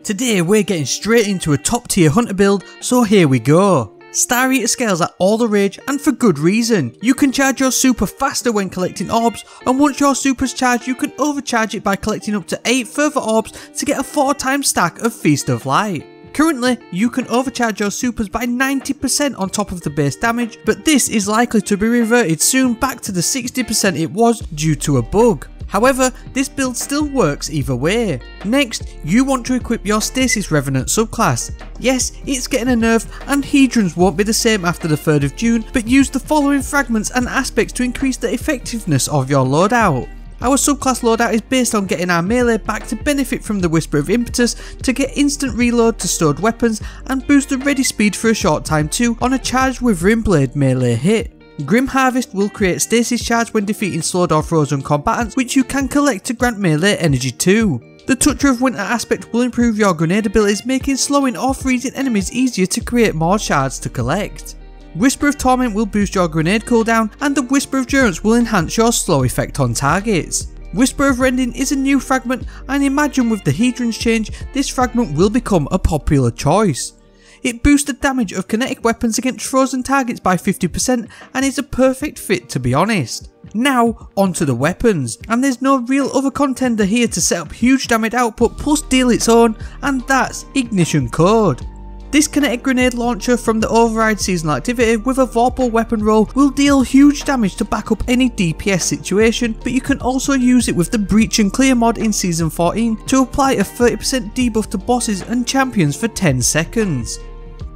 Today we're getting straight into a top tier hunter build, so here we go. Star Eater scales are all the rage and for good reason. You can charge your super faster when collecting orbs, and once your super's charged you can overcharge it by collecting up to 8 further orbs to get a 4-time stack of Feast of Light. Currently, you can overcharge your supers by 90% on top of the base damage, but this is likely to be reverted soon back to the 60% it was due to a bug. However, this build still works either way. Next, you want to equip your Stasis Revenant subclass. Yes, it's getting a nerf and Hedrons won't be the same after the 3rd of June, but use the following fragments and aspects to increase the effectiveness of your loadout. Our subclass loadout is based on getting our melee back to benefit from the Whisper of Impetus, to get instant reload to stored weapons, and boost the ready speed for a short time too on a charged Withering Blade melee hit. Grim Harvest will create stasis charge when defeating slowed or frozen combatants, which you can collect to grant melee energy too. The Toucher of Winter aspect will improve your grenade abilities, making slowing or freezing enemies easier to create more shards to collect. Whisper of Torment will boost your grenade cooldown, and the Whisper of Durance will enhance your slow effect on targets. Whisper of Rending is a new fragment, and imagine with the Hedrons change, this fragment will become a popular choice. It boosts the damage of kinetic weapons against frozen targets by 50% and is a perfect fit, to be honest. Now onto the weapons, and there's no real other contender here to set up huge damage output plus deal its own, and that's Ignition Code. This kinetic grenade launcher from the Override seasonal activity with a Vorpal weapon roll will deal huge damage to back up any DPS situation, but you can also use it with the Breach and Clear mod in season 14 to apply a 30% debuff to bosses and champions for 10 seconds.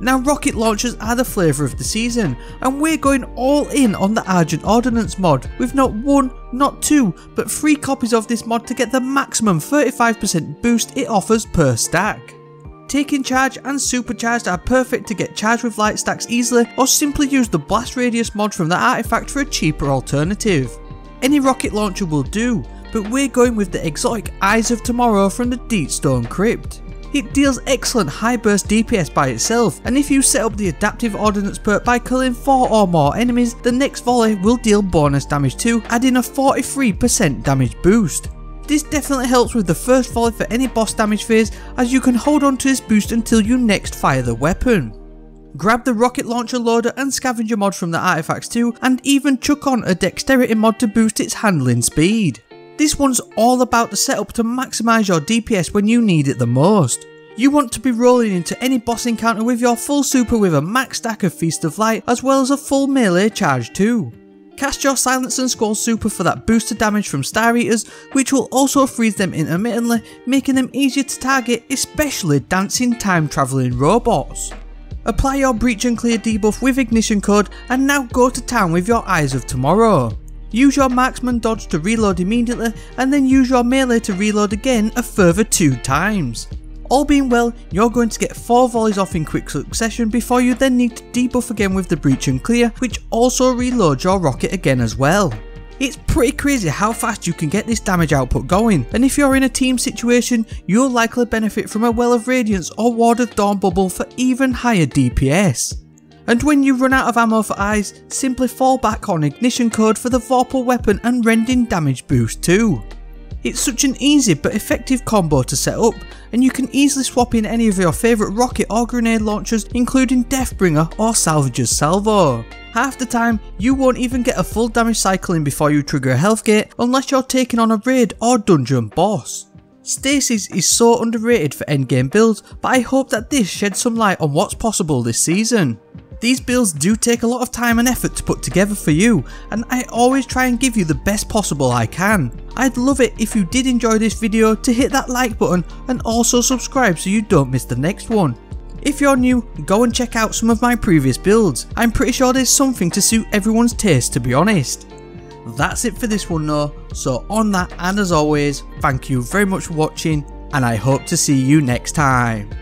Now rocket launchers are the flavour of the season, and we're going all in on the Argent Ordnance mod with not 1, not 2, but 3 copies of this mod to get the maximum 35% boost it offers per stack. Taking Charge and Supercharged are perfect to get charged with light stacks easily, or simply use the Blast Radius mod from the artifact for a cheaper alternative. Any rocket launcher will do, but we're going with the exotic Eyes of Tomorrow from the Deepstone Crypt. It deals excellent high burst DPS by itself, and if you set up the Adaptive Ordnance perk by killing 4 or more enemies, the next volley will deal bonus damage too, adding a 43% damage boost. This definitely helps with the first volley for any boss damage phase, as you can hold on to this boost until you next fire the weapon. Grab the Rocket Launcher Loader and Scavenger mod from the artifacts too, and even chuck on a Dexterity mod to boost its handling speed. This one's all about the setup to maximise your DPS when you need it the most. You want to be rolling into any boss encounter with your full super with a max stack of Feast of Light as well as a full melee charge too. Cast your Silence and Squall super for that booster damage from Star Eaters, which will also freeze them intermittently, making them easier to target, especially dancing time travelling robots. Apply your Breach and Clear debuff with Ignition Code, and now go to town with your Eyes of Tomorrow. Use your Marksman dodge to reload immediately, and then use your melee to reload again a further 2 times. All being well, you're going to get 4 volleys off in quick succession before you then need to debuff again with the Breach and Clear, which also reloads your rocket again as well. It's pretty crazy how fast you can get this damage output going, and if you're in a team situation, you'll likely benefit from a Well of Radiance or Ward of Dawn bubble for even higher DPS. And when you run out of ammo for eyes, simply fall back on Ignition Code for the Vorpal weapon and rending damage boost too. It's such an easy but effective combo to set up, and you can easily swap in any of your favourite rocket or grenade launchers, including Deathbringer or Salvager's Salvo. Half the time, you won't even get a full damage cycle in before you trigger a health gate unless you're taking on a raid or dungeon boss. Stasis is so underrated for endgame builds, but I hope that this sheds some light on what's possible this season. These builds do take a lot of time and effort to put together for you, and I always try and give you the best possible I can. I'd love it if you did enjoy this video to hit that like button and also subscribe so you don't miss the next one. If you're new, go and check out some of my previous builds. I'm pretty sure there's something to suit everyone's taste, to be honest. That's it for this one though, so on that, and as always, thank you very much for watching, and I hope to see you next time.